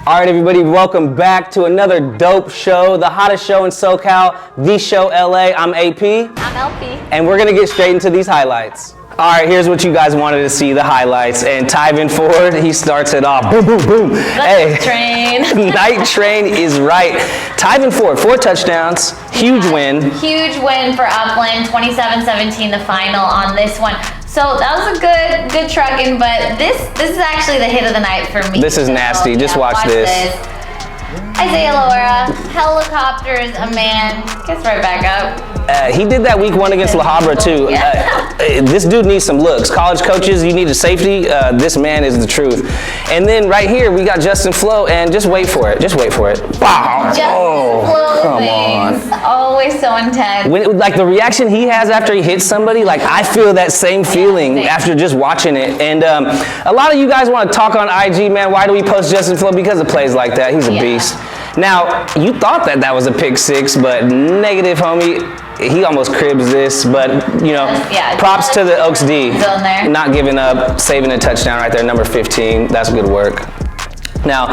All right, everybody, welcome back to another dope show, the hottest show in SoCal, The Show LA. I'm AP. I'm LP. And we're going to get straight into these highlights. All right, here's what you guys wanted to see, the highlights. And Tyvin Ford, he starts it off. Boom, boom, boom. Night Train. Night Train is right. Tyvin Ford, 4 touchdowns, huge win. Huge win for Upland, 27-17 the final on this one. So that was a good trucking, but this is actually the hit of the night for me. This is nasty. Just watch this. Isaiah Laura, helicopters a man, gets right back up. He did that week 1 against La Habra too. Yeah. This dude needs some looks. College coaches, you need a safety. This man is the truth. And then right here we got Justin Flo, and just wait for it. Just wait for it. Wow. Come on. Always so intense. When, like the reaction he has after he hits somebody, like I feel that same feeling after just watching it. And a lot of you guys want to talk on IG, man. Why do we post Justin Flo? Because of plays like that. He's a beast. Now, you thought that was a pick 6, but negative, homie. He almost cribs this, but, you know, props to the Oaks D. Not giving up, saving a touchdown right there, number 15. That's good work. Now,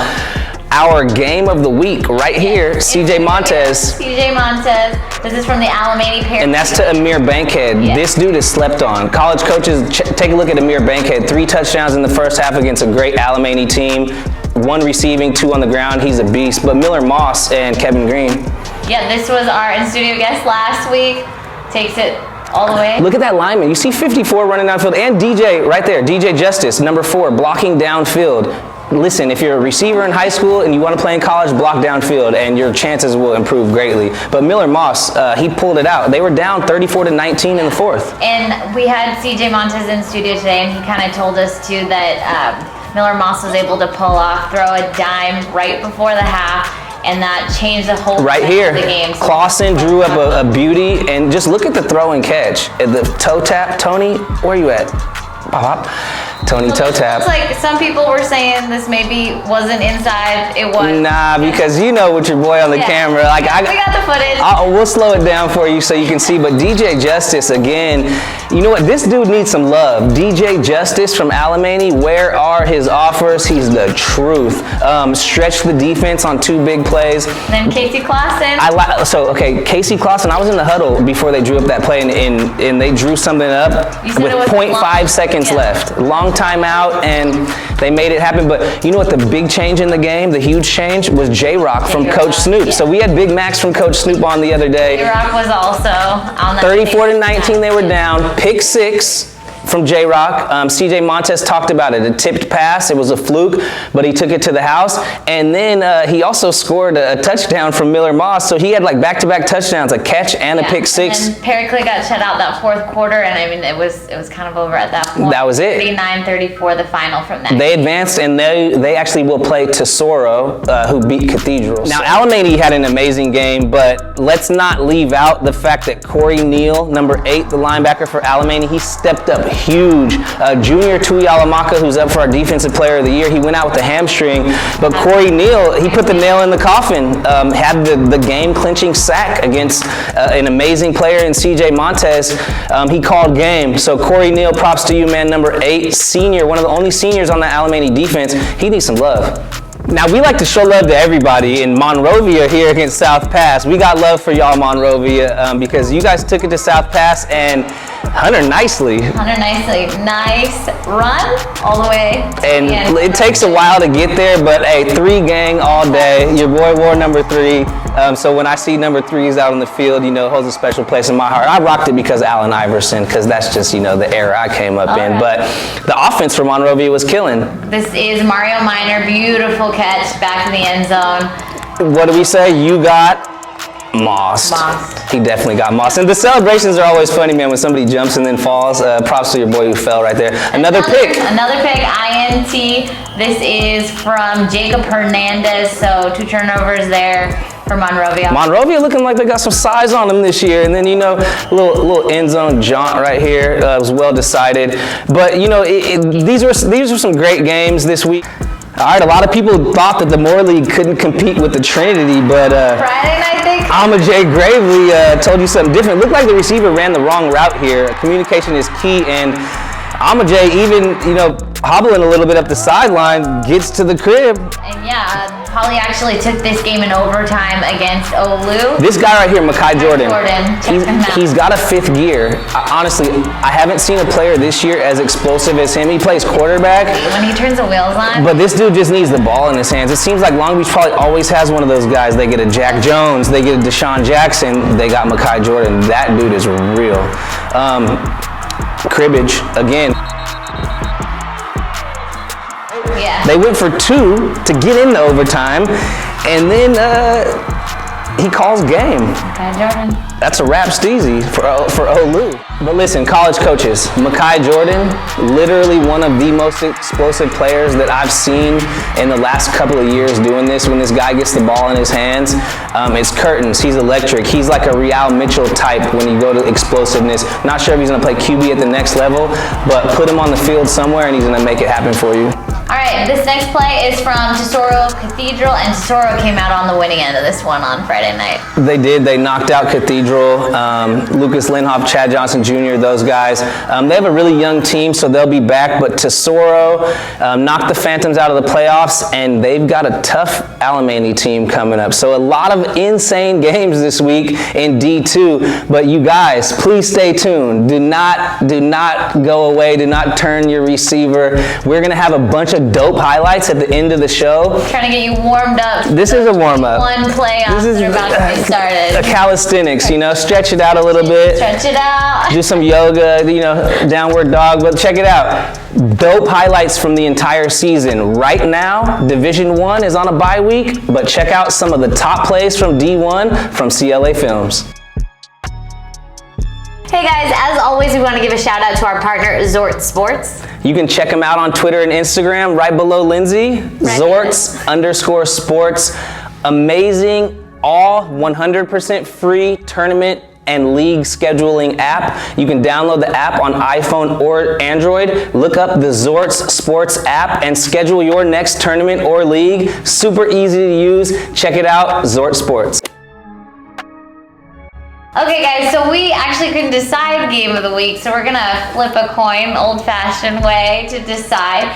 our game of the week right here, CJ Montes. CJ Montes. This is from the Alemany Paraclete. And that's to Amir Bankhead. Yeah. This dude is slept on. College coaches, take a look at Amir Bankhead. 3 touchdowns in the first half against a great Alemany team. 1 receiving, 2 on the ground. He's a beast. But Miller Moss and Kevin Green. Yeah, this was our in-studio guest last week. Takes it all the way. Look at that lineman. You see 54 running downfield. And DJ right there, DJ Justice, number 4, blocking downfield. Listen, if you're a receiver in high school and you want to play in college, block downfield and your chances will improve greatly. But Miller Moss, he pulled it out. They were down 34-19 in the 4th. And we had CJ Montes in studio today, and he kind of told us too that Miller Moss was able to pull off, throw a dime right before the half, and that changed the whole right here. Of the game. So Clausen drew up a beauty, and just look at the throw and catch. The toe tap, Tony, where are you at? Pop, pop. Tony toe tap. It's like some people were saying this maybe wasn't inside. It was. Nah, because you know with your boy on the camera. Like we got the footage. We'll slow it down for you so you can see. But DJ Justice, again, you know what? This dude needs some love. DJ Justice from Alemany, where are his offers? He's the truth. Stretched the defense on 2 big plays. And then Casey Clausen. Casey Clausen, I was in the huddle before they drew up that play, and they drew something up with 0.5 seconds left. Long timeout, and they made it happen. But you know what the big change in the game, the huge change, was J-Rock from Coach Snoop. So we had Big Max from Coach Snoop on the other day. J-Rock was also on that. 34-19 they were down. Pick 6 from J-Rock. CJ Montes talked about it. A tipped pass. It was a fluke, but he took it to the house. And then he also scored a touchdown from Miller Moss. So he had like back-to-back touchdowns, a catch and a pick 6. And then Paraclete got shut out that 4th quarter, and I mean it was kind of over at that point. That was it. 39-34 the final from that. They advanced, and they actually will play Tesoro, who beat Cathedral. Now Alemany had an amazing game, but let's not leave out the fact that Corey Neal, number 8, the linebacker for Alemany, he stepped up huge. Junior Tui Alamaka, who's up for our Defensive Player of the Year, he went out with a hamstring, but Corey Neal, he put the nail in the coffin, had the game-clinching sack against an amazing player in CJ Montes. He called game. So Corey Neal, props to you, man. Number 8, senior, one of the only seniors on the Alemany defense. He needs some love. Now, we like to show love to everybody in Monrovia here against South Pass. We got love for y'all, Monrovia, because you guys took it to South Pass, and Hunter nicely. Nice run all the way. And it takes a while to get there, but hey, 3 gang all day. Your boy wore number 3. So when I see number 3s out in the field, you know, it holds a special place in my heart. I rocked it because of Allen Iverson, because that's just, you know, the era I came up in. But the offense for Monrovia was killing. This is Mario Minor, beautiful catch back in the end zone. What do we say? You got mossed. He definitely got mossed. And the celebrations are always funny, man, when somebody jumps and then falls. Props to your boy who fell right there. Another pick, INT. This is from Jacob Hernandez. So 2 turnovers there for Monrovia. Monrovia looking like they got some size on them this year. And then, you know, a little end zone jaunt right here. Was well decided. But, you know, these were some great games this week. All right, a lot of people thought that the Moore League couldn't compete with the Trinity, but Friday night, they Alma J. Gravely told you something different. Looked like the receiver ran the wrong route here. Communication is key, and Amajay, even, hobbling a little bit up the sideline, gets to the crib. And yeah, Holly actually took this game in overtime against Olu. This guy right here, Mekhi Jordan, check him out. he's got a 5th gear. Honestly, I haven't seen a player this year as explosive as him. He plays quarterback. When he turns the wheels on. But this dude just needs the ball in his hands. It seems like Long Beach probably always has one of those guys. They get a Jack Jones, they get a Deshaun Jackson, they got Mekhi Jordan. That dude is real. Cribbage, again. Yeah. They went for 2 to get into overtime, and then he calls game. Okay, Jordan. That's a wrap, Steezy, for Olu. But listen, college coaches, Mekhi Jordan, literally one of the most explosive players that I've seen in the last couple of years doing this. When this guy gets the ball in his hands, it's curtains. He's electric. He's like a Real Mitchell type when you go to explosiveness. Not sure if he's going to play QB at the next level, but put him on the field somewhere and he's going to make it happen for you. All right, this next play is from Tesoro Cathedral, and Tesoro came out on the winning end of this one on Friday night. They did. They knocked out Cathedral, Lucas Lindhoff, Chad Johnson Jr., those guys. They have a really young team, so they'll be back, but Tesoro knocked the Phantoms out of the playoffs, and they've got a tough Alemany team coming up. So a lot of insane games this week in D2, but you guys, please stay tuned. Do not go away. Do not turn your receiver. We're going to have a bunch of dope highlights at the end of the show. Trying to get you warmed up. This is a warm-up. One playoffs that are about to get started. Calisthenics, stretch it out a little bit. Stretch it out. Do some yoga, downward dog, but check it out. Dope highlights from the entire season. Right now, Division 1 is on a bye week, but check out some of the top plays from D1 from CLA Films. Hey guys, as always, we want to give a shout out to our partner, Zort Sports. You can check them out on Twitter and Instagram, right below Lindsay, Zorts_sports. Amazing, all 100% free tournament and league scheduling app. You can download the app on iPhone or Android. Look up the Zorts Sports app and schedule your next tournament or league. Super easy to use. Check it out, Zort Sports. Okay guys, so we actually couldn't decide game of the week, so we're gonna flip a coin, old-fashioned way to decide.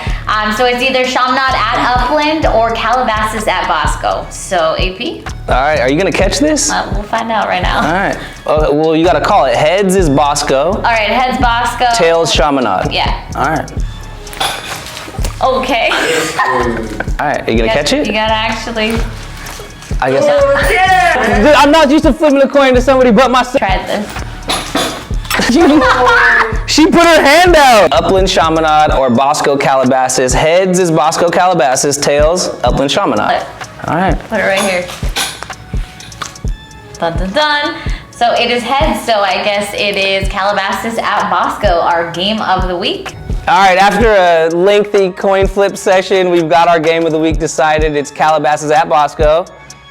So it's either Chaminade at Upland or Calabasas at Bosco. So AP? All right, are you gonna catch this? We'll find out right now. All right. Well, you gotta call it. Heads is Bosco. All right, heads Bosco. Tails Chaminade. Yeah. All right. Okay. All right, are you gonna catch it? You gotta actually. I guess. Dude, I'm not used to flipping a coin to somebody but myself. Try this. She put her hand out. Upland Chaminade or Bosco Calabasas. Heads is Bosco Calabasas. Tails, Upland Chaminade. All right. Put it right here. Dun dun dun. So it is heads, so I guess it is Calabasas at Bosco, our game of the week. All right, after a lengthy coin flip session, we've got our game of the week decided. It's Calabasas at Bosco.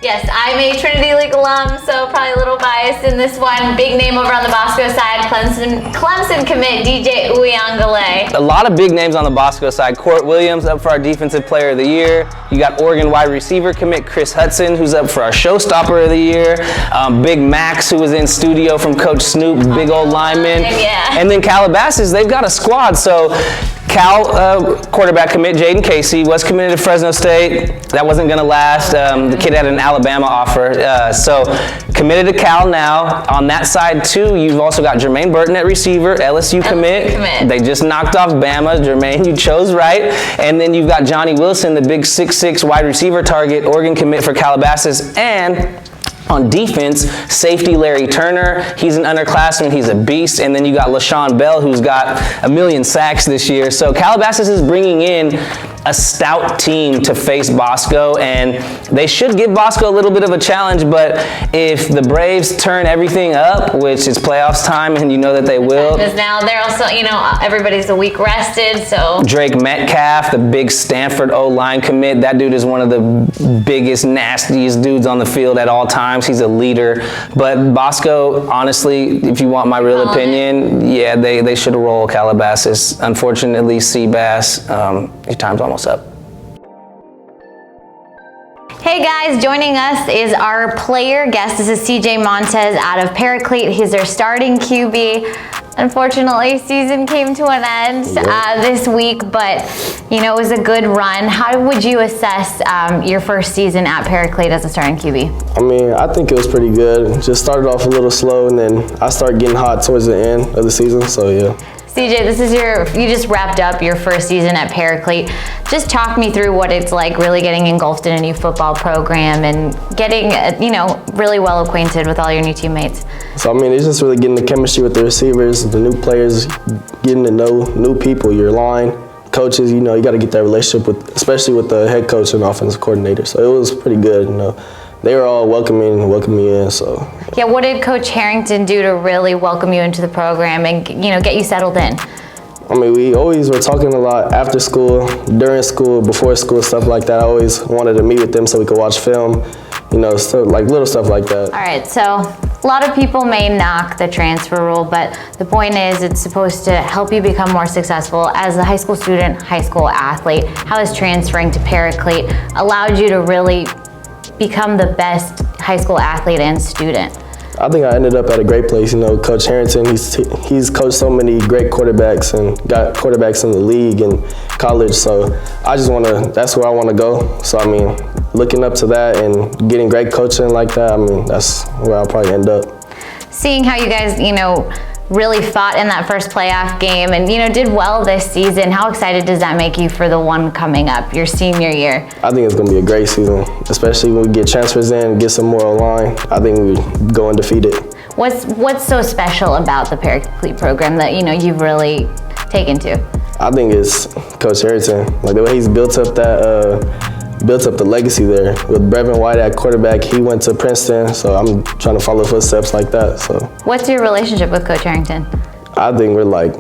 Yes, I'm a Trinity League alum, so probably a little biased in this one. Big name over on the Bosco side, Clemson commit DJ Uyangale. A lot of big names on the Bosco side. Court Williams up for our Defensive Player of the Year. You got Oregon wide receiver commit Chris Hudson, who's up for our Showstopper of the Year. Big Max, who was in studio from Coach Snoop, big old lineman. Yeah. And then Calabasas, they've got a squad. So Cal quarterback commit Jaden Casey was committed to Fresno State. That wasn't going to last. The kid had an Alabama offer. So committed to Cal now. On that side too, you've also got Jermaine Burton at receiver, LSU commit. They just knocked off Bama. Jermaine, you chose right. And then you've got Johnny Wilson, the big 6'6" wide receiver target, Oregon commit for Calabasas. And on defense, safety Larry Turner, he's an underclassman, he's a beast. And then you got LaShawn Bell, who's got 1 million sacks this year. So Calabasas is bringing in a stout team to face Bosco, and they should give Bosco a little bit of a challenge, but if the Braves turn everything up, which is playoffs time, and you know that they will. Because now they're also, everybody's a week rested, so. Drake Metcalf, the big Stanford O-line commit, that dude is one of the biggest, nastiest dudes on the field at all times. He's a leader. But Bosco, honestly, if you want my real opinion, yeah, they should roll Calabasas. Unfortunately, Seabass, your time's almost up. Hey guys, joining us is our player guest. This is CJ Montes out of Paraclete. He's their starting QB. Unfortunately, season came to an end this week, but it was a good run. How would you assess your first season at Paraclete as a starting QB? I mean, I think it was pretty good. Just started off a little slow, and then I started getting hot towards the end of the season, so yeah. CJ, you just wrapped up your first season at Paraclete. Just talk me through what it's like really getting engulfed in a new football program and getting, really well acquainted with all your new teammates. So, I mean, it's just really getting the chemistry with the receivers, the new players, getting to know new people, your line, coaches, you got to get that relationship with, especially with the head coach and offensive coordinator. So it was pretty good, They were all welcoming me in, so. Yeah, what did Coach Harrington do to really welcome you into the program and, get you settled in? I mean, we always were talking a lot after school, during school, before school, stuff like that. I always wanted to meet with them so we could watch film, stuff, like little stuff like that. All right, so a lot of people may knock the transfer rule, but the point is it's supposed to help you become more successful as a high school student, high school athlete. How has transferring to Paraclete allowed you to really become the best high school athlete and student? I think I ended up at a great place. Coach Harrington, he's coached so many great quarterbacks and got quarterbacks in the league and college. So that's where I want to go. So, I mean, looking up to that and getting great coaching like that, I mean, that's where I'll probably end up. Seeing how you guys, really fought in that first playoff game and, did well this season, how excited does that make you for the one coming up, your senior year? I think it's going to be a great season, especially when we get transfers in, get some more line. I think we go undefeated. What's so special about the Paraclete program that, you've really taken to? I think it's Coach Harrington, like the way he's built up the legacy there. With Brevin White at quarterback, he went to Princeton, so I'm trying to follow footsteps like that. So, what's your relationship with Coach Harrington? I think we're like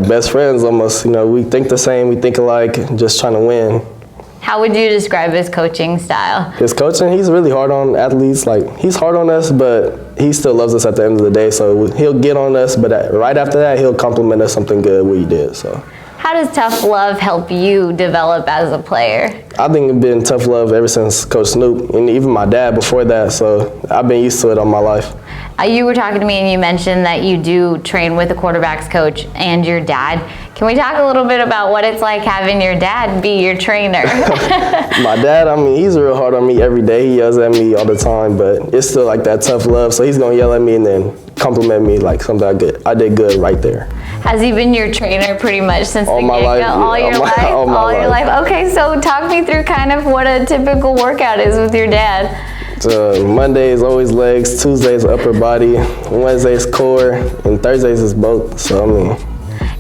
best friends almost. We think the same, we think alike, just trying to win. How would you describe his coaching style? His coaching, he's really hard on athletes. Like, he's hard on us, but he still loves us at the end of the day. So he'll get on us, but right after that, he'll compliment us something good we did. So. How does tough love help you develop as a player? I think it's been tough love ever since Coach Snoop, and even my dad before that, so I've been used to it all my life. You were talking to me and you mentioned that you do train with the quarterback's coach and your dad. Can we talk a little bit about what it's like having your dad be your trainer? My dad, I mean, he's real hard on me every day. He yells at me all the time, but it's still like that tough love, so he's going to yell at me and then compliment me like something I did good right there. Has he been your trainer pretty much since all the my get-go? life? All your life? All your life? Okay, so talk me through kind of what a typical workout is with your dad. Mondays always legs, Tuesdays upper body, Wednesdays core, and Thursdays is both. So, I mean.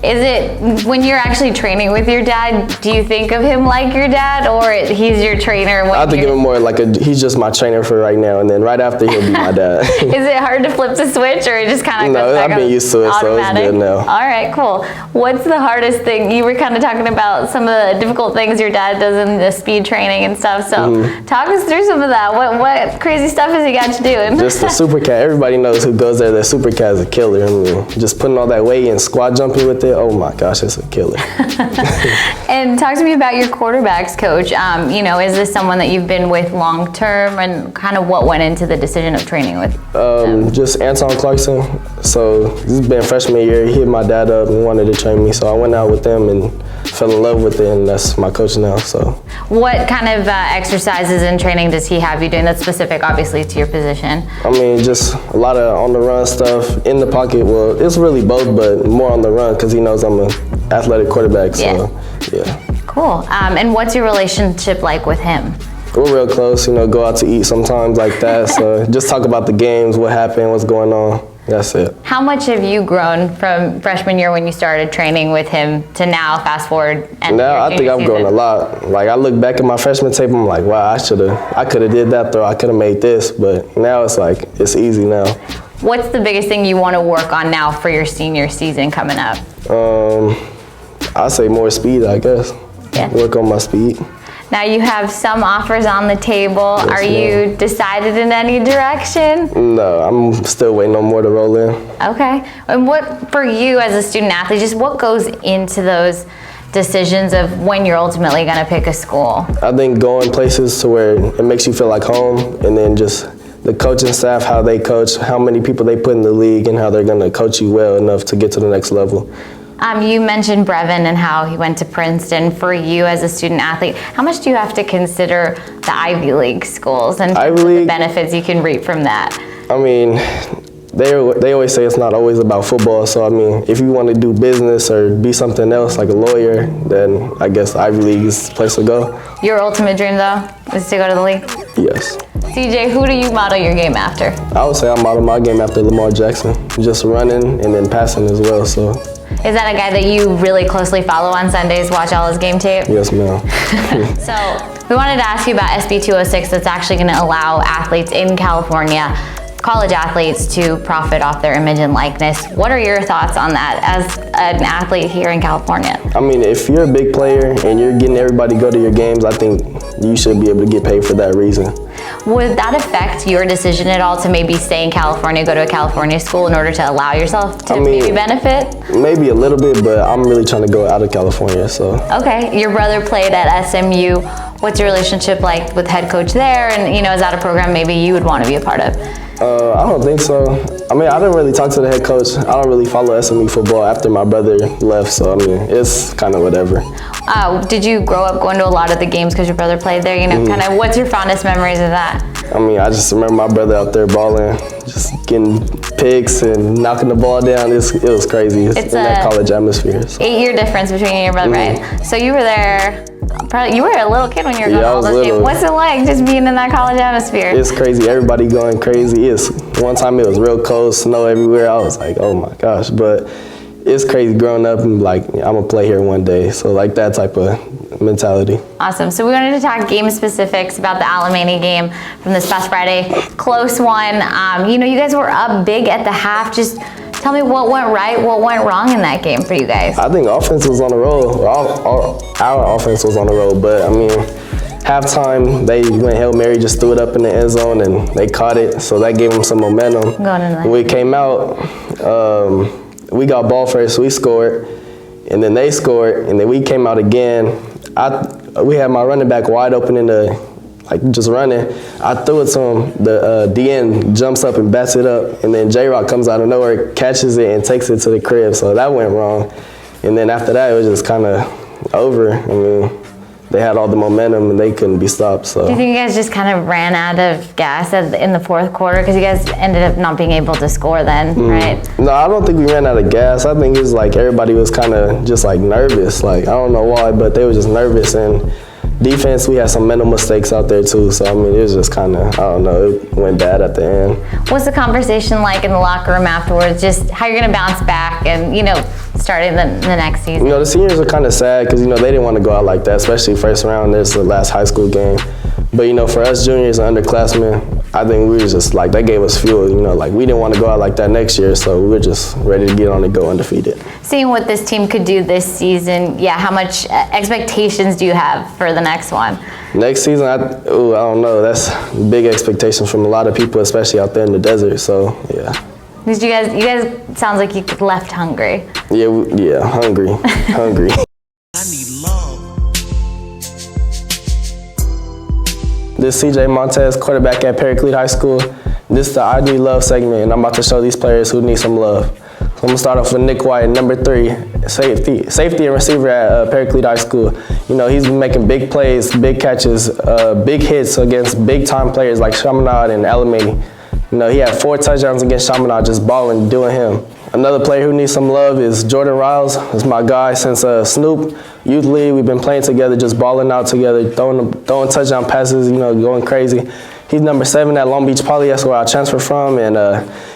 Is it, when you're actually training with your dad, do you think of him like your dad, or he's your trainer? I think of him more like he's just my trainer for right now, and then right after he'll be my dad. Is it hard to flip the switch, or it just kind of goes back I've been used to it, automatic? So it's good now. All right, cool. What's the hardest thing? You were kind of talking about some of the difficult things your dad does in the speed training and stuff, so talk us through some of that. What crazy stuff has he got you doing? Just the super cat. Everybody knows who goes there. The super cat is a killer. I mean, just putting all that weight and squat jumping with it. Oh my gosh, it's a killer. And talk to me about your quarterbacks coach. Is this someone that you've been with long term, and kind of what went into the decision of training with? Just Anton Clarkson. So this has been freshman year. He hit my dad up and wanted to train me, so I went out with them and fell in love with it, and that's my coach now. So. What kind of exercises and training does he have you doing that's specific, obviously, to your position? I mean, just a lot of on-the-run stuff, in the pocket. Well, it's really both, but more on the run because he knows I'm an athletic quarterback, so yeah. Cool. And what's your relationship like with him? We're real close, go out to eat sometimes like that, so just talk about the games, what happened, what's going on. That's it. How much have you grown from freshman year when you started training with him to now, fast forward? Now I think I've grown a lot. Like, I look back at my freshman tape, I'm like, wow, I could have did that throw, I could have made this, but now it's like, it's easy now. What's the biggest thing you want to work on now for your senior season coming up? I'd say more speed, I guess. Yeah. Work on my speed. Now you have some offers on the table. Yes, Are you decided in any direction? No, I'm still waiting on more to roll in. Okay. And what, for you as a student athlete, just what goes into those decisions of when you're ultimately going to pick a school? I think going places to where it makes you feel like home, and then just the coaching staff, how they coach, how many people they put in the league, and how they're going to coach you well enough to get to the next level. You mentioned Brevin and how he went to Princeton. For you as a student athlete, how much do you have to consider the Ivy League schools and the benefits you can reap from that? I mean, they always say it's not always about football. So, I mean, if you want to do business or be something else, like a lawyer, then I guess Ivy League is the place to go. Your ultimate dream, though, is to go to the league? Yes. CJ, who do you model your game after? I would say I model my game after Lamar Jackson, just running and then passing as well. So. Is that a guy that you really closely follow on Sundays, watch all his game tape? Yes, ma'am. So we wanted to ask you about SB 206 that's actually going to allow athletes in California, college athletes, to profit off their image and likeness. What are your thoughts on that as an athlete here in California? I mean, if you're a big player and you're getting everybody to go to your games, I think you should be able to get paid for that reason. Would that affect your decision at all to maybe stay in California, go to a California school in order to allow yourself to maybe benefit? Maybe a little bit, but I'm really trying to go out of California, so. Okay, your brother played at SMU. What's your relationship like with head coach there? And is that a program maybe you would want to be a part of? I don't think so. I mean, I didn't really talk to the head coach. I don't really follow SMU football after my brother left, so I mean, it's kind of whatever. Did you grow up going to a lot of the games because your brother played there? Kind of what's your fondest memories of that? I mean, I just remember my brother out there balling, just getting picks and knocking the ball down. It was crazy. It's in that college atmosphere. So. 8-year difference between you and your brother, right? So you were there. You were a little kid when you were going to all those games. What's it like just being in that college atmosphere? It's crazy. Everybody going crazy. One time it was real cold, snow everywhere. I was like, oh my gosh. But it's crazy growing up and like, I'm going to play here one day. So like that type of mentality. Awesome. So we wanted to talk game specifics about the Alemany game from this past Friday. Close one. You guys were up big at the half. Just tell me what went right, what went wrong in that game for you guys. I think offense was on the roll. Our offense was on the roll, but I mean, halftime, they went Hail Mary, just threw it up in the end zone, and they caught it, so that gave them some momentum. When we came out, we got ball first, we scored, and then they scored, and then we came out again. We had my running back wide open in the, just running. I threw it to him. The DN jumps up and bats it up, and then J-Rock comes out of nowhere, catches it, and takes it to the crib, so that went wrong. And then after that, it was just kind of over. I mean, they had all the momentum and they couldn't be stopped. So. Do you think you guys just kind of ran out of gas in the fourth quarter because you guys ended up not being able to score then, right? No, I don't think we ran out of gas. I think it was like everybody was kind of just like nervous. Like, I don't know why, but they were just nervous. And defense, we had some mental mistakes out there too. So, I mean, it was just kind of, I don't know, it went bad at the end. What's the conversation like in the locker room afterwards? Just how you're going to bounce back and, starting the next season? The seniors are kind of sad because, they didn't want to go out like that, especially first round. This is the last high school game. But, for us juniors and underclassmen, I think we were just like, that gave us fuel, we didn't want to go out like that next year, so we were just ready to get on and go undefeated. Seeing what this team could do this season, how much expectations do you have for the next one? Next season, I don't know. That's big expectations from a lot of people, especially out there in the desert, so, yeah. Because you guys sounds like you left hungry. Yeah, hungry, hungry. I need love. This is CJ Montes, quarterback at Paraclete High School. This is the I Need Love segment, and I'm about to show these players who need some love. So I'm gonna start off with Nick White, number 3, safety and receiver at Paraclete High School. He's been making big plays, big catches, big hits against big time players like Chaminade and Alemany. He had 4 touchdowns against Chaminade, just balling, doing him. Another player who needs some love is Jordan Riles. He's my guy since Snoop Youth League. We've been playing together, just balling out together, throwing touchdown passes, going crazy. He's number 7 at Long Beach Poly. That's where I transferred from, and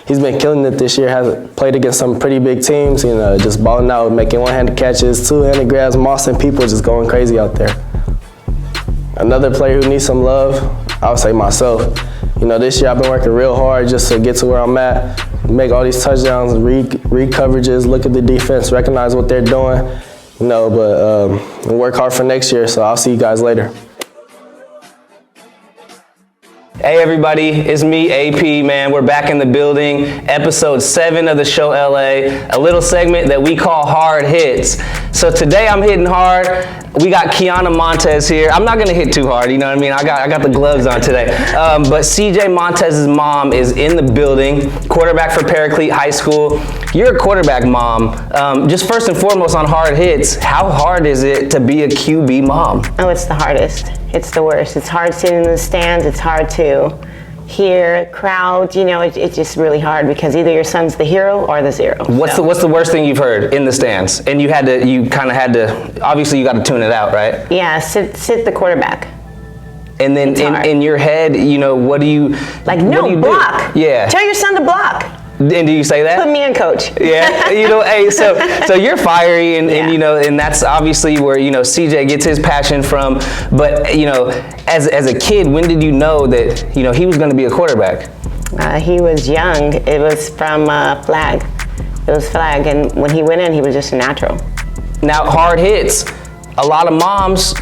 he's been killing it this year. Has played against some pretty big teams, just balling out, making one-handed catches, two-handed grabs, mossing people, just going crazy out there. Another player who needs some love, I would say myself. This year I've been working real hard just to get to where I'm at, make all these touchdowns, read coverages, look at the defense, recognize what they're doing, but work hard for next year, so I'll see you guys later. Hey everybody, it's me, AP, man. We're back in the building. Episode 7 of the show LA, a little segment that we call Hard Hits. So today I'm hitting hard. We got CJ Montes here. I'm not gonna hit too hard, you know what I mean? I got the gloves on today. But CJ Montes' mom is in the building, quarterback for Paraclete High School. You're a quarterback mom. Just first and foremost on Hard Hits, how hard is it to be a QB mom? Oh, it's the hardest. It's the worst. It's hard sitting in the stands. It's hard to hear crowds. You know, it's just really hard because either your son's the hero or the zero. What's the worst thing you've heard in the stands? And you kind of had to, obviously you got to tune it out, right? Yeah, sit the quarterback. And then in your head, you know, what do you like? what No, do you block. Do? Yeah. Tell your son to block. And do you say that? Put me in, coach. Yeah, you know, hey, so you're fiery, and you know, and that's obviously where, you know, CJ gets his passion from. But you know, as a kid, when did you know that, you know, he was going to be a quarterback? He was young. It was from flag. It was flag, and when he went in, he was just a natural. Now, Hard Hits. A lot of moms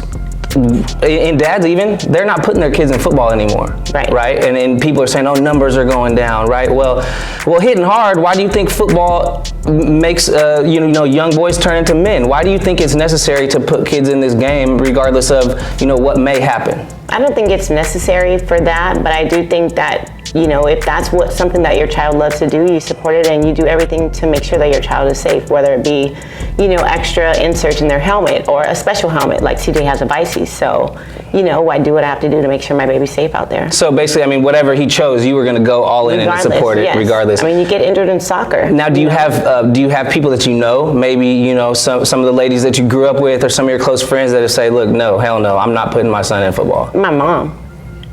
and dads even, they're not putting their kids in football anymore. Right? And people are saying, oh, numbers are going down, right? Well, hitting hard, why do you think football makes you know, young boys turn into men? Why do you think it's necessary to put kids in this game regardless of, you know, what may happen? I don't think it's necessary for that, but I do think that, you know, if that's something that your child loves to do, you support it and you do everything to make sure that your child is safe, whether it be, you know, extra inserts in their helmet or a special helmet like CJ has a Vices. So, you know, I do what I have to do to make sure my baby's safe out there. So basically, I mean, whatever he chose, you were going to go all in and support it, regardless. I mean, you get injured in soccer. Now, do you have people that you know, maybe, you know, some of the ladies that you grew up with or some of your close friends that say, look, no, hell no, I'm not putting my son in football?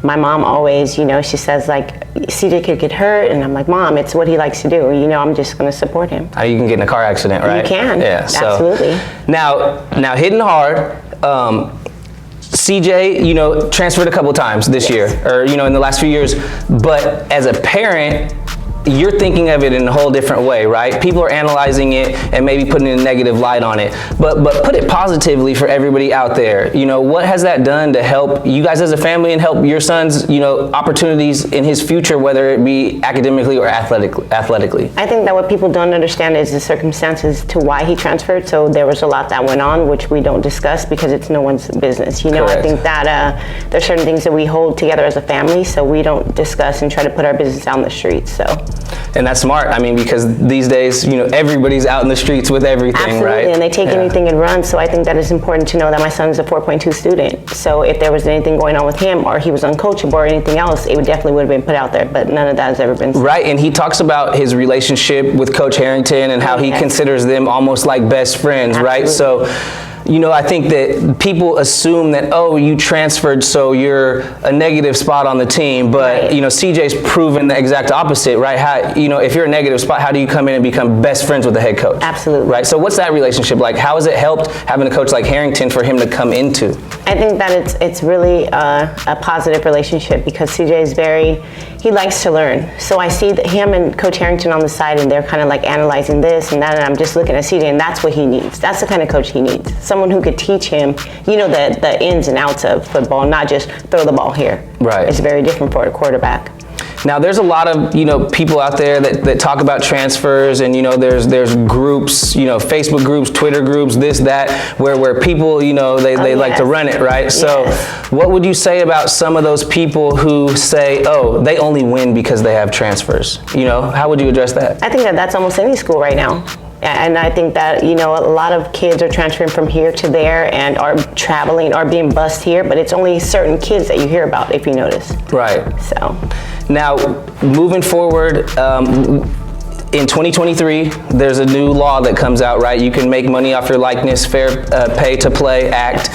My mom always, you know, she says like, CJ could get hurt, and I'm like, Mom, it's what he likes to do. You know, I'm just going to support him. You can get in a car accident, right? You can. Yeah. Absolutely. Now hitting hard. CJ, you know, transferred a couple times this year, or, you know, in the last few years. But as a parent, you're thinking of it in a whole different way, right? People are analyzing it and maybe putting a negative light on it. But put it positively for everybody out there. You know, what has that done to help you guys as a family and help your son's, you know, opportunities in his future, whether it be academically or athletically? I think that what people don't understand is the circumstances to why he transferred. So there was a lot that went on, which we don't discuss because it's no one's business. You know, Correct. I think that there's certain things that we hold together as a family, so we don't discuss and try to put our business down the streets. So. And that's smart. I mean, because these days, you know, everybody's out in the streets with everything, Absolutely, right? And they take anything and run. So I think that it's important to know that my son's a 4.2 student. So if there was anything going on with him or he was uncoachable or anything else, it definitely would have been put out there. But none of that has ever been said. Right, and he talks about his relationship with Coach Harrington and how he considers them almost like best friends, Absolutely. right? So, you know, I think that people assume that, oh, you transferred, so you're a negative spot on the team. But, you know, CJ's proven the exact opposite, right? How, you know, if you're a negative spot, how do you come in and become best friends with the head coach? Absolutely. Right, so what's that relationship like? How has it helped having a coach like Harrington for him to come into? I think that it's really a positive relationship because CJ is he likes to learn. So I see that him and Coach Harrington on the side and they're kind of like analyzing this and that, and I'm just looking at CJ and that's what he needs. That's the kind of coach he needs. Someone who could teach him, you know, the ins and outs of football, not just throw the ball here. Right. It's very different for a quarterback. Now, there's a lot of, you know, people out there that talk about transfers, and, you know, there's groups, you know, Facebook groups, Twitter groups, this, that, where people, you know, they like to run it, right? So what would you say about some of those people who say, oh, they only win because they have transfers? You know, how would you address that? I think that's almost any school right now. And I think that, you know, a lot of kids are transferring from here to there and are traveling or being bused here, but it's only certain kids that you hear about, if you notice. Right. So. Now, moving forward, in 2023, there's a new law that comes out, right? You can make money off your likeness, Fair Pay to Play Act.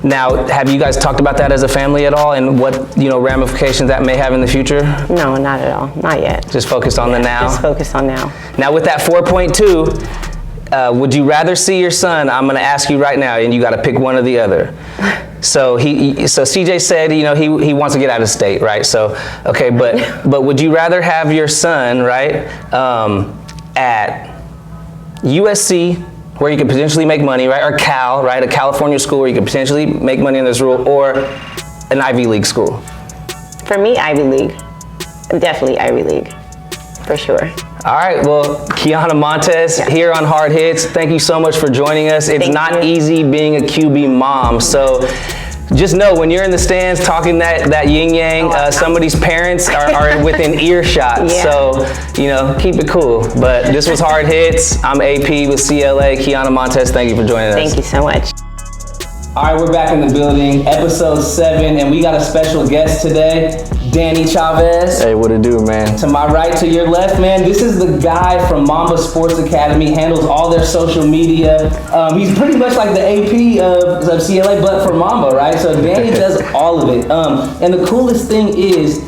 Now, have you guys talked about that as a family at all, and what, you know, ramifications that may have in the future? No, not at all. Not yet. Just focused on the now? Just focused on now. Now, with that 4.2, would you rather see your son? I'm going to ask you right now, and you got to pick one or the other. So CJ said, you know, he wants to get out of state, right? So, okay, but would you rather have your son, right, at USC, where you could potentially make money, right? Or Cal, right? A California school where you could potentially make money in this rule, or an Ivy League school? For me, Ivy League. Definitely Ivy League, for sure. All right, well, CJ Montes here on Hard Hits. Thank you so much for joining us. It's not easy being a QB mom, so just know when you're in the stands talking that yin yang, somebody's parents are within earshot. So, you know, keep it cool. But this was Hard Hits. I'm AP with CLA. CJ Montes, thank you for joining us. Thank you so much. All right, we're back in the building, episode 7, and we got a special guest today, Danny Chavez. Hey, what it do, man? To my right, to your left, man, this is the guy from Mamba Sports Academy, handles all their social media. He's pretty much like the AP of CLA, but for Mamba, right? So Danny does all of it. And the coolest thing is,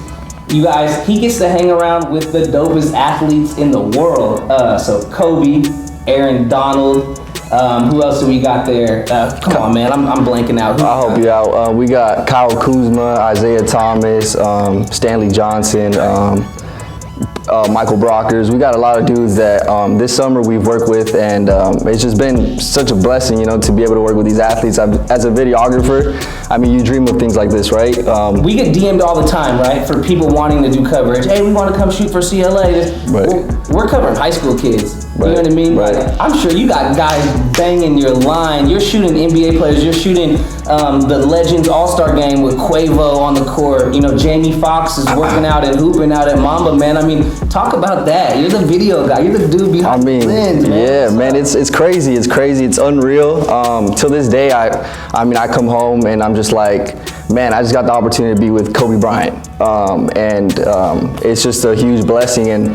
you guys, he gets to hang around with the dopest athletes in the world. So Kobe, Aaron Donald, who else do we got there? Come on, man, I'm blanking out. I'll help you out. We got Kyle Kuzma, Isaiah Thomas, Stanley Johnson, Michael Brockers. We got a lot of dudes that this summer we've worked with, and it's just been such a blessing, you know, to be able to work with these athletes. As a videographer, I mean, you dream of things like this, right? We get DM'd all the time, right, for people wanting to do coverage. Hey, we want to come shoot for CLA. We're covering high school kids. You know what I mean? Right. Like, I'm sure you got guys banging your line. You're shooting NBA players. You're shooting the Legends All-Star game with Quavo on the court. You know, Jamie Foxx is working out and hooping out at Mamba, man. I mean, talk about that. You're the video guy. You're the dude behind the lens, man. Yeah, man, it's crazy. It's crazy. It's unreal. Till this day, I mean, I come home and I'm just like, man, I just got the opportunity to be with Kobe Bryant. It's just a huge blessing. And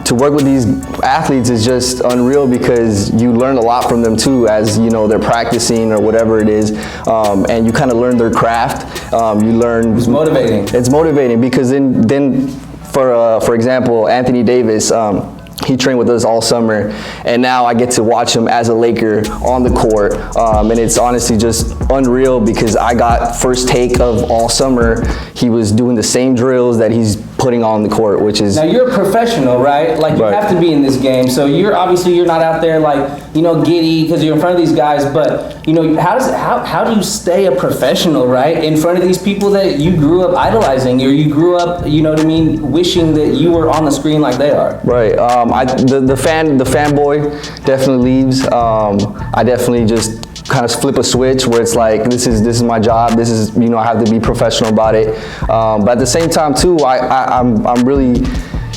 to work with these athletes is just unreal because you learn a lot from them too, as you know, they're practicing or whatever it is. And you kind of learn their craft. You learn. It's motivating. It's motivating because then for example, Anthony Davis, he trained with us all summer, and now I get to watch him as a Laker on the court, and it's honestly just unreal because I got first take of all summer. He was doing the same drills that he's putting on the court, which is... Now you're a professional, right? Like you have to be in this game, so you're not out there like, you know, giddy because you're in front of these guys, but you know, how do you stay a professional, right, in front of these people that you grew up idolizing, or you grew up, you know what I mean, wishing that you were on the screen like they are? Right. The fanboy definitely leaves. I definitely just kind of flip a switch where it's like, this is my job. This is, you know, I have to be professional about it. But at the same time too, I'm really,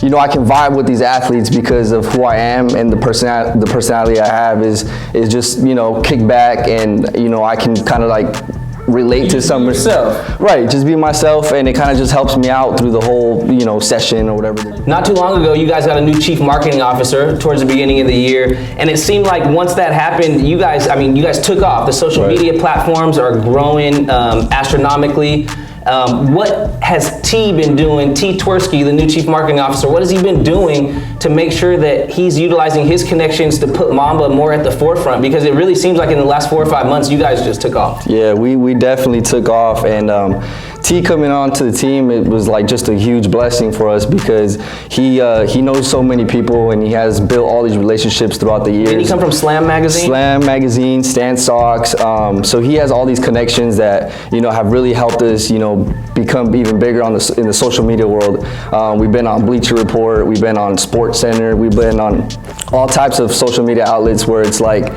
you know, I can vibe with these athletes because of who I am, and the personality I have is just, you know, kick back, and you know, I can kind of like relate to some yourself. Right, just be myself, and it kind of just helps me out through the whole, you know, session or whatever. Not too long ago, you guys got a new chief marketing officer towards the beginning of the year, and it seemed like once that happened, you guys took off. The social media platforms are growing astronomically. What has T been doing, T Twersky, the new chief marketing officer, what has he been doing to make sure that he's utilizing his connections to put Mamba more at the forefront? Because it really seems like in the last 4 or 5 months, you guys just took off. Yeah, we definitely took off, and T coming on to the team, it was like just a huge blessing for us because he knows so many people, and he has built all these relationships throughout the years. Did he come from Slam Magazine? Slam Magazine, Stan Sox. So he has all these connections that, you know, have really helped us, you know, become even bigger in the social media world. We've been on Bleacher Report, we've been on Sports Center, we've been on all types of social media outlets where it's like,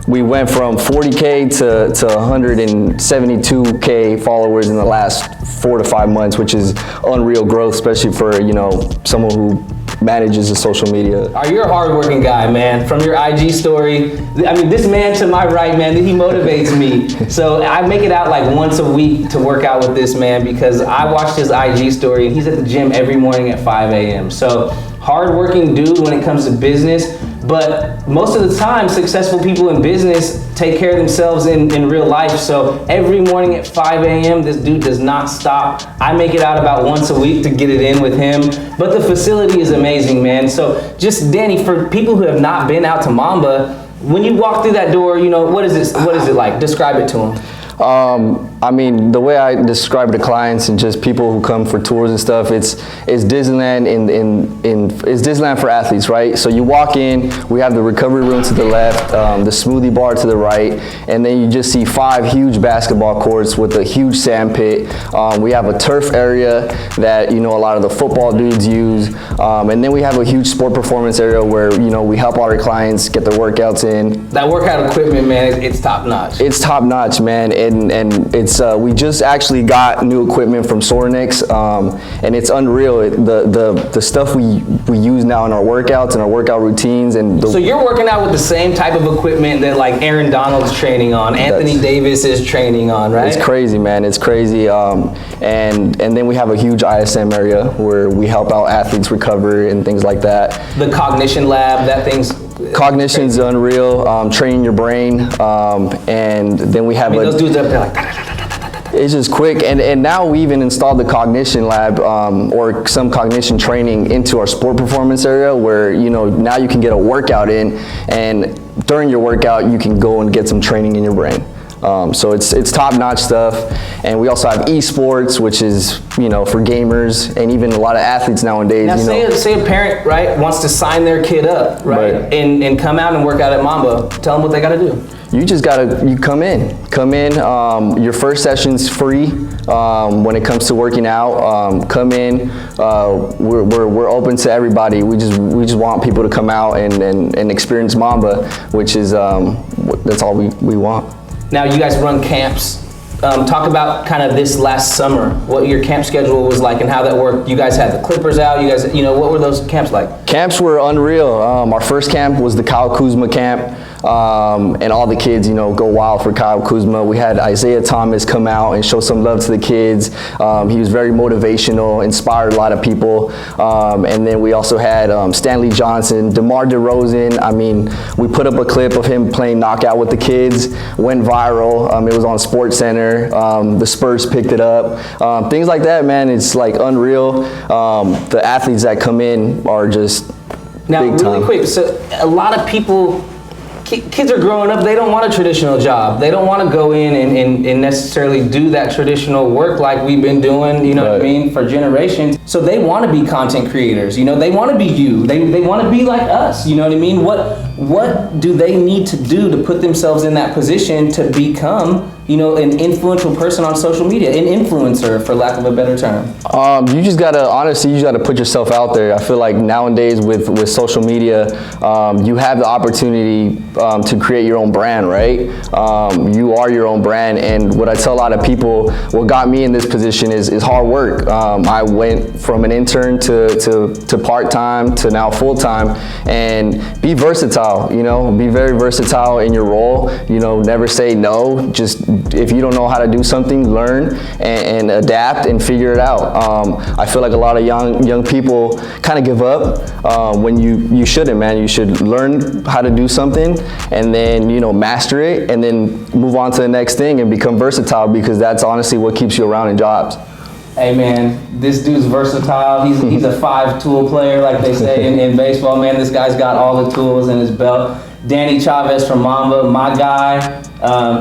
we went from 40K to 172K followers in the last 4 to 5 months, which is unreal growth, especially for, you know, someone who manages the social media. You're a hardworking guy, man. From your IG story, I mean, this man to my right, man, he motivates me. So I make it out like once a week to work out with this man because I watched his IG story, and he's at the gym every morning at 5 a.m. So hardworking dude when it comes to business. But most of the time, successful people in business take care of themselves in real life. So every morning at 5 a.m., this dude does not stop. I make it out about once a week to get it in with him. But the facility is amazing, man. So just, Danny, for people who have not been out to Mamba, when you walk through that door, you know, what is it like? Describe it to them. I mean, the way I describe it to clients and just people who come for tours and stuff, it's Disneyland it's Disneyland for athletes, right? So you walk in, we have the recovery room to the left, the smoothie bar to the right, and then you just see 5 huge basketball courts with a huge sand pit. We have a turf area that, you know, a lot of the football dudes use, and then we have a huge sport performance area where, you know, we help all our clients get their workouts in. That workout equipment, man, it's top notch. It's top notch, man, and it's we just actually got new equipment from Sorenix, and it's unreal. The stuff we use now in our workouts and our workout routines, and so you're working out with the same type of equipment that like Aaron Donald's training on, Anthony Davis is training on, right? It's crazy, man. It's crazy, and then we have a huge ISM area where we help out athletes recover and things like that. The cognition lab, that thing's Cognition's unreal, training your brain, and then we have those dudes up there like it's just quick, and now we even installed the cognition lab or some cognition training into our sport performance area where, you know, now you can get a workout in, and during your workout you can go and get some training in your brain. So it's top-notch stuff, and we also have esports, which is, you know, for gamers and even a lot of athletes nowadays. Now, say a parent, right, wants to sign their kid up, right, and come out and work out at Mamba. Tell them what they got to do. You just gotta come in. Your first session's free when it comes to working out. Come in. We're open to everybody. We just want people to come out and experience Mamba, which is that's all we want. Now you guys run camps. Talk about kind of this last summer, what your camp schedule was like and how that worked. You guys had the Clippers out. You guys, you know, what were those camps like? Camps were unreal. Our first camp was the Kyle Kuzma camp. And all the kids, you know, go wild for Kyle Kuzma. We had Isaiah Thomas come out and show some love to the kids. He was very motivational, inspired a lot of people. And then we also had Stanley Johnson, DeMar DeRozan. I mean, we put up a clip of him playing knockout with the kids, went viral. It was on SportsCenter. The Spurs picked it up. Things like that, man, it's like unreal. The athletes that come in are just now, big time. Really quick, so a lot of people, kids are growing up, they don't want a traditional job. They don't want to go in and necessarily do that traditional work like we've been doing, you know what I mean, for generations. So they want to be content creators, you know, they want to be you. They want to be like us, you know what I mean? What do they need to do to put themselves in that position to become, you know, an influential person on social media, an influencer, for lack of a better term? You just gotta, honestly, you just gotta put yourself out there. I feel like nowadays with social media, you have the opportunity to create your own brand, right? You are your own brand, and what I tell a lot of people, what got me in this position is hard work. I went from an intern to part-time to now full-time, and be versatile, you know, be very versatile in your role, you know, never say no. Just if you don't know how to do something, learn and adapt and figure it out. I feel like a lot of young people kind of give up when you shouldn't, man. You should learn how to do something and then, you know, master it and then move on to the next thing and become versatile, because that's honestly what keeps you around in jobs. Hey man, this dude's versatile. He's a 5-tool player, like they say in baseball, man. This guy's got all the tools in his belt. Danny Chavez from Mamba, my guy.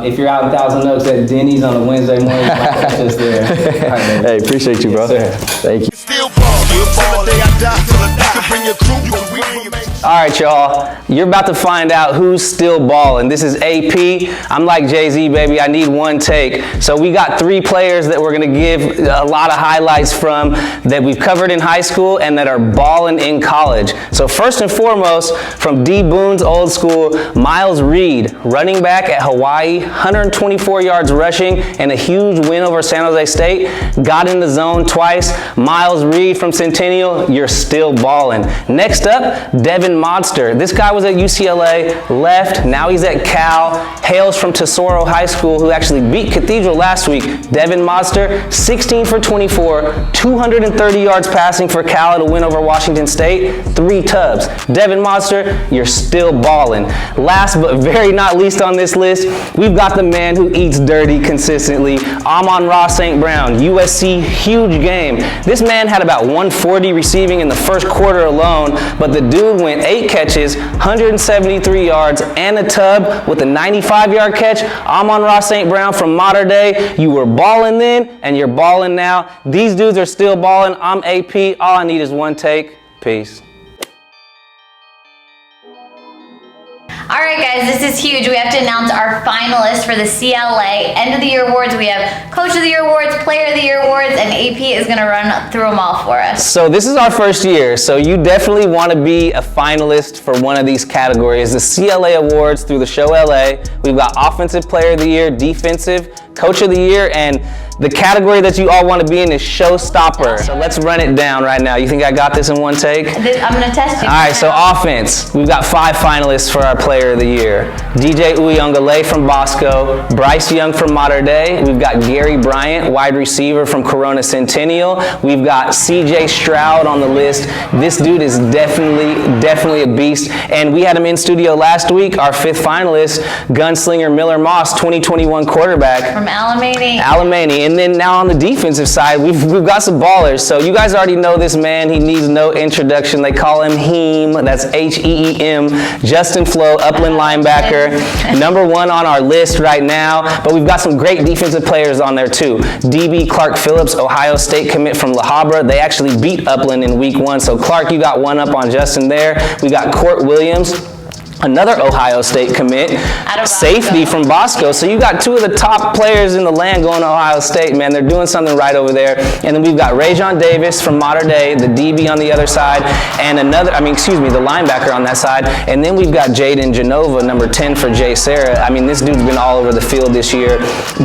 If you're out in Thousand Oaks at Denny's on a Wednesday morning, catch us there. Right, hey, appreciate you, bro. Thank you. All right, y'all. You're about to find out who's still balling. This is AP. I'm like Jay-Z, baby. I need one take. So we got 3 players that we're going to give a lot of highlights from that we've covered in high school and that are balling in college. So first and foremost, from D. Boone's old school, Miles Reed, running back at Hawaii, 124 yards rushing and a huge win over San Jose State. Got in the zone twice. Miles Reed from Centennial, you're still balling. Next up, Devin Monster. This guy was at UCLA, left, now he's at Cal, hails from Tesoro High School, who actually beat Cathedral last week. Devin Monster, 16 for 24, 230 yards passing for Cal to win over Washington State, 3 tubs. Devin Monster, you're still balling. Last but very not least on this list, we've got the man who eats dirty consistently, Amon-Ra St. Brown, USC, huge game. This man had about 140 receiving in the first quarter quarter alone, but the dude went 8 catches, 173 yards, and a tub with a 95-yard catch. Amon-Ra St. Brown from Mater Dei. You were balling then, and you're balling now. These dudes are still balling. I'm AP. All I need is one take. Peace. All right, guys, this is huge. We have to announce our finalists for the CLA End of the Year Awards. We have Coach of the Year Awards, Player of the Year Awards, and AP is going to run through them all for us. So this is our first year, so you definitely want to be a finalist for one of these categories. The CLA Awards through the Show LA. We've got Offensive Player of the Year, Defensive, Coach of the Year, and the category that you all want to be in is Showstopper. So let's run it down right now. You think I got this in one take? I'm going to test you. All right, so offense. We've got 5 finalists for our Player of the Year. DJ Uyunglele from Bosco, Bryce Young from Mater Dei. We've got Gary Bryant, wide receiver from Corona Centennial. We've got CJ Stroud on the list. This dude is definitely a beast. And we had him in studio last week, our 5th finalist, Gunslinger Miller Moss, 2021 quarterback. From Alemany. Alemany. And then now on the defensive side, we've got some ballers. So you guys already know this man. He needs no introduction. They call him Heem. That's H-E-E-M. Justin Flo, Upland linebacker. #1 on our list right now. But we've got some great defensive players on there too. DB Clark Phillips, Ohio State commit from La Habra. They actually beat Upland in week 1. So Clark, you got one up on Justin there. We got Court Williams, another Ohio State commit, safety from Bosco. So you got 2 of the top players in the land going to Ohio State, man. They're doing something right over there. And then we've got Rajon Davis from Mater Dei, the DB on the other side, and the linebacker on that side. And then we've got Jaden Genova, number 10 for Jay Sarah. I mean, this dude's been all over the field this year,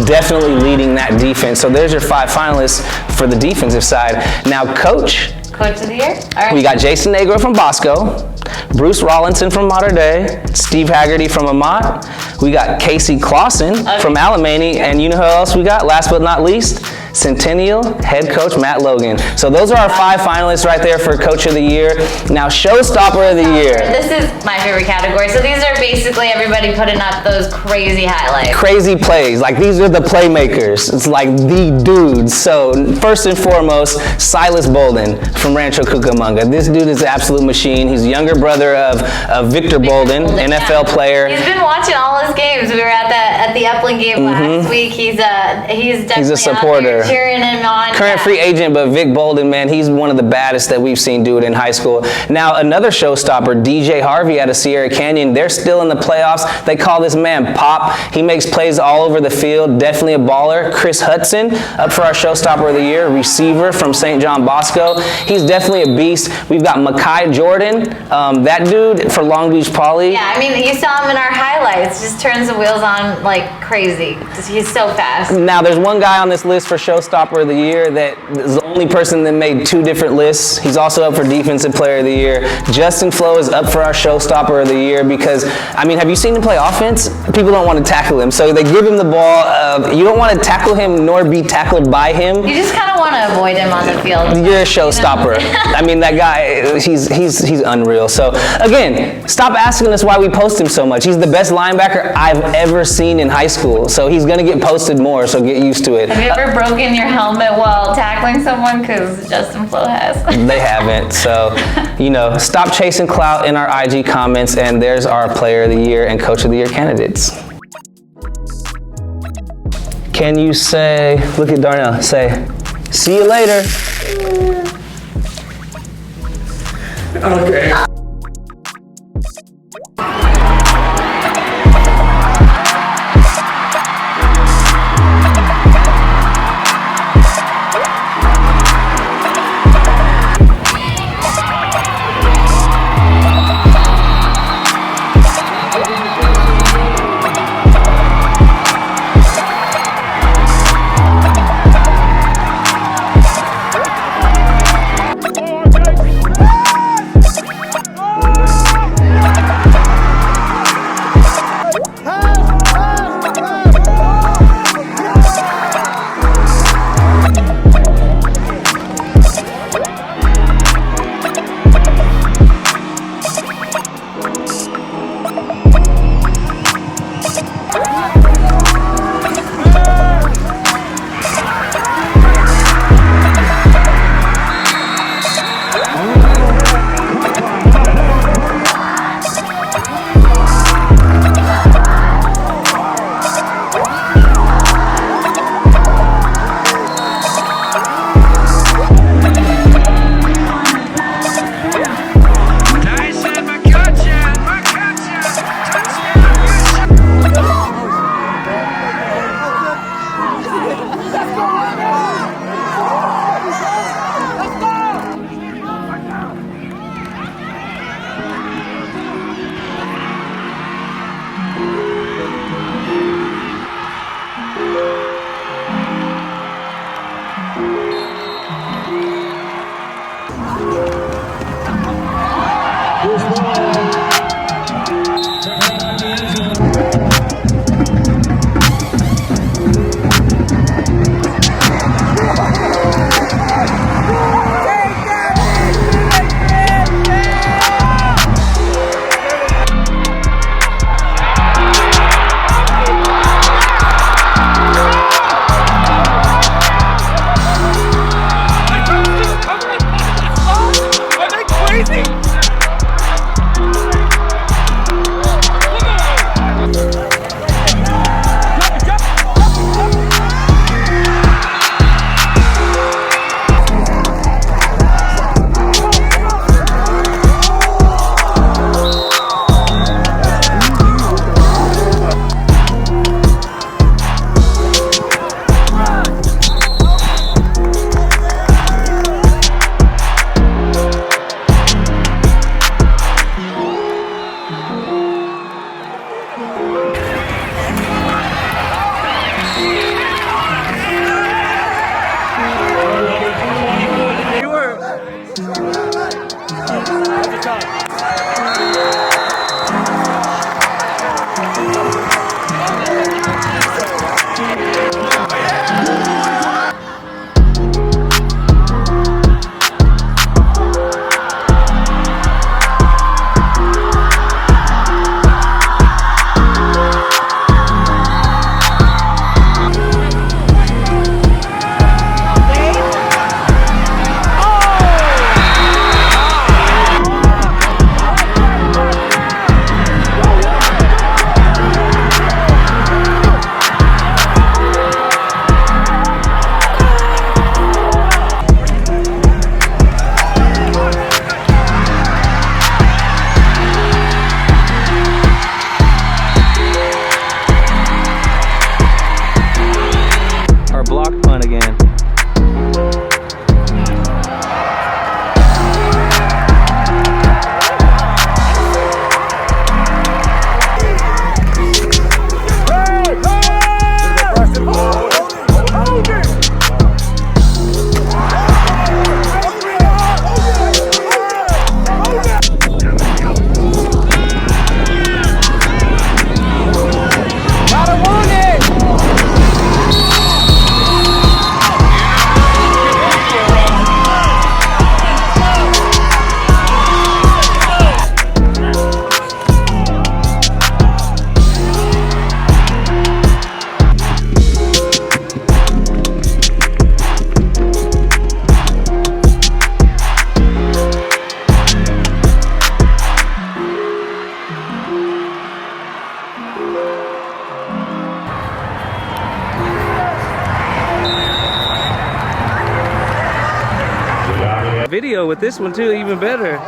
definitely leading that defense. So there's your 5 finalists for the defensive side. Now, Coach of the Year. All right. We got Jason Negro from Bosco, Bruce Rollinson from Mater Dei, Steve Haggerty from Amat. We got Casey Clausen from Alemany, and you know who else we got? Last but not least, Centennial head coach Matt Logan. So those are our 5 finalists right there for Coach of the Year. Now, Showstopper of the Year. This is my favorite category. So these are basically everybody putting up those crazy highlights. Crazy plays. Like, these are the playmakers. It's like the dudes. So first and foremost, Silas Bolden from Rancho Cucamonga. This dude is an absolute machine. He's the younger brother of Victor Bolden, NFL player. He's been watching all his games. We were at the Upland game last week. He's definitely a supporter. Cheering him on. Current free agent, but Vic Bolden, man, he's one of the baddest that we've seen do it in high school. Now, another showstopper, DJ Harvey out of Sierra Canyon. They're still in the playoffs. They call this man Pop. He makes plays all over the field. Definitely a baller. Chris Hudson, up for our Showstopper of the Year, receiver from St. John Bosco. He's definitely a beast. We've got Makai Jordan, that dude for Long Beach Poly. Yeah, I mean, you saw him in our highlights. Just turns the wheels on like crazy. He's so fast. Now, there's one guy on this list for Showstopper of the Year that is the only person that made 2 different lists. He's also up for Defensive Player of the Year. Justin Flo is up for our Showstopper of the Year because, I mean, have you seen him play offense? People don't want to tackle him, so they give him the ball. You don't want to tackle him nor be tackled by him. You just kind of want to avoid him on the field. You're a showstopper. I mean, that guy, he's unreal. So again, stop asking us why we post him so much. He's the best linebacker I've ever seen in high school. So he's gonna get posted more, so get used to it. Have you ever broken your helmet while tackling someone? Because Justin Flo has. They haven't. So, stop chasing clout in our IG comments, and there's our Player of the Year and Coach of the Year candidates. Can you say, look at Darnell, say, see you later. Okay. got video with this one too, even better.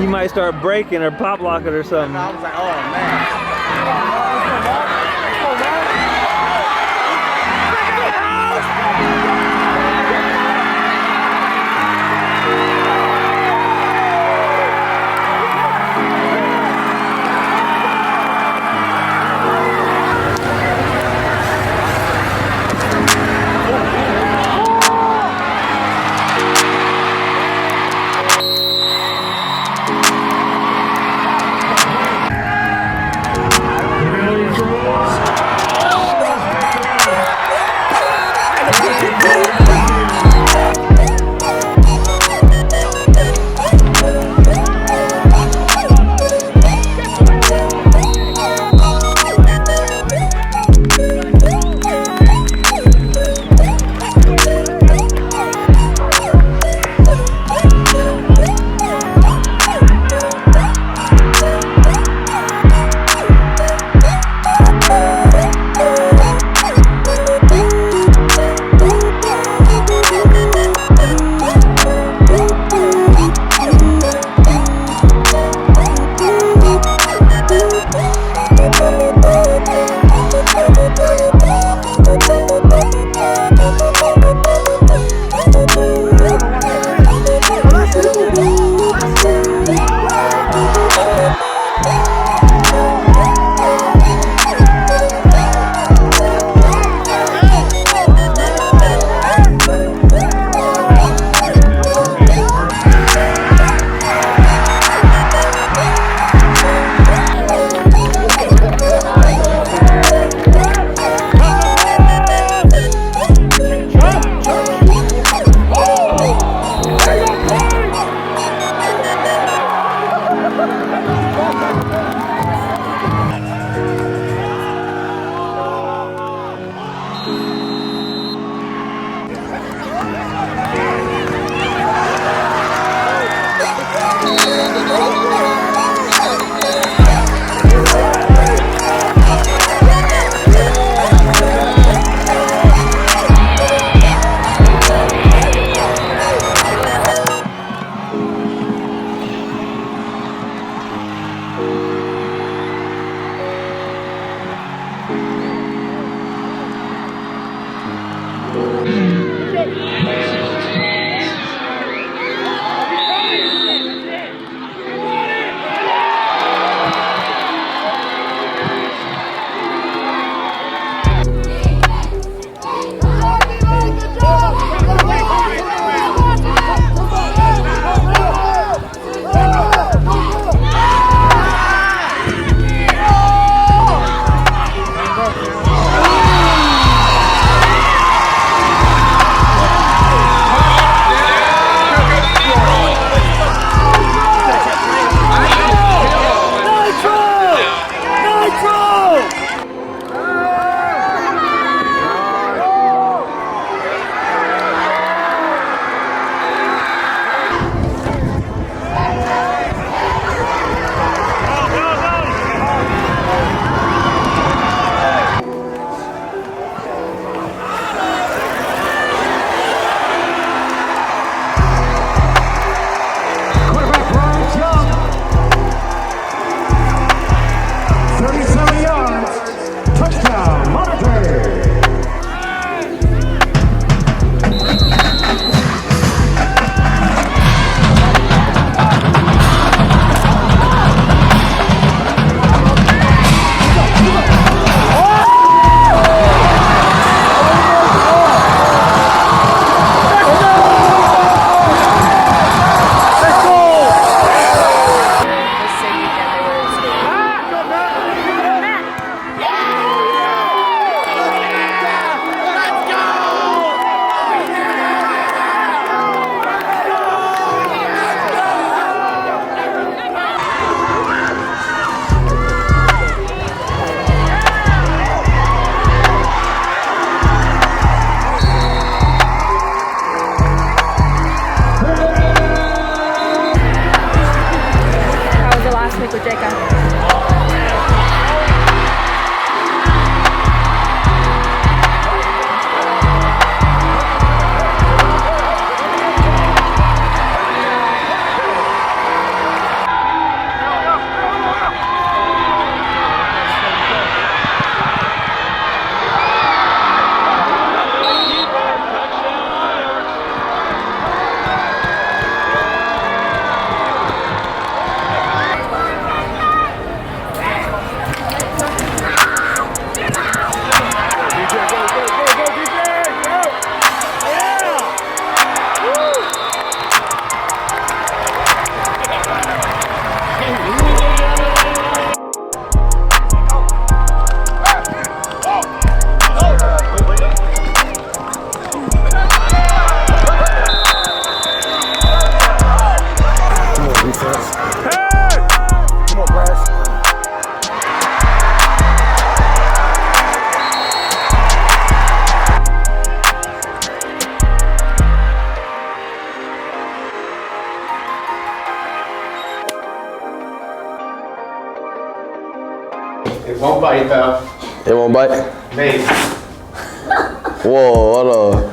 You might start breaking or pop locking or something. I was like, oh man. It won't bite though. It won't bite? Maybe. Whoa, hold on.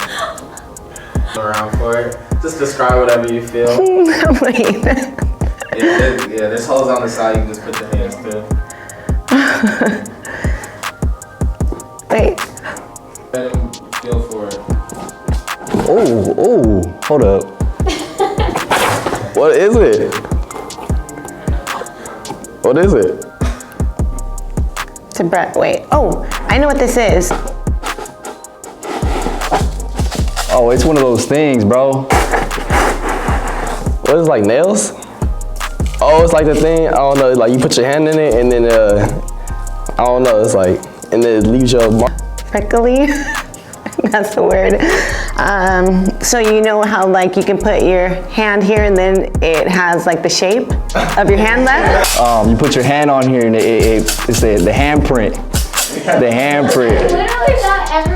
Around for it. Just describe whatever you feel. Wait. Yeah, this hole's on the side. You can just put your hands through. Wait. Let him feel for it. Oh, hold up. What is it? What is it? It's a breath. Wait. Oh, I know what this is. Oh, it's one of those things, bro. What is it, like nails? Oh, it's like the thing, I don't know, like you put your hand in it and then, I don't know, it's like, and then it leaves your mark. Prickly. That's the word. So you know how like you can put your hand here and then it has like the shape of your hand left? You put your hand on here and it's the handprint. The handprint. Literally not everyone.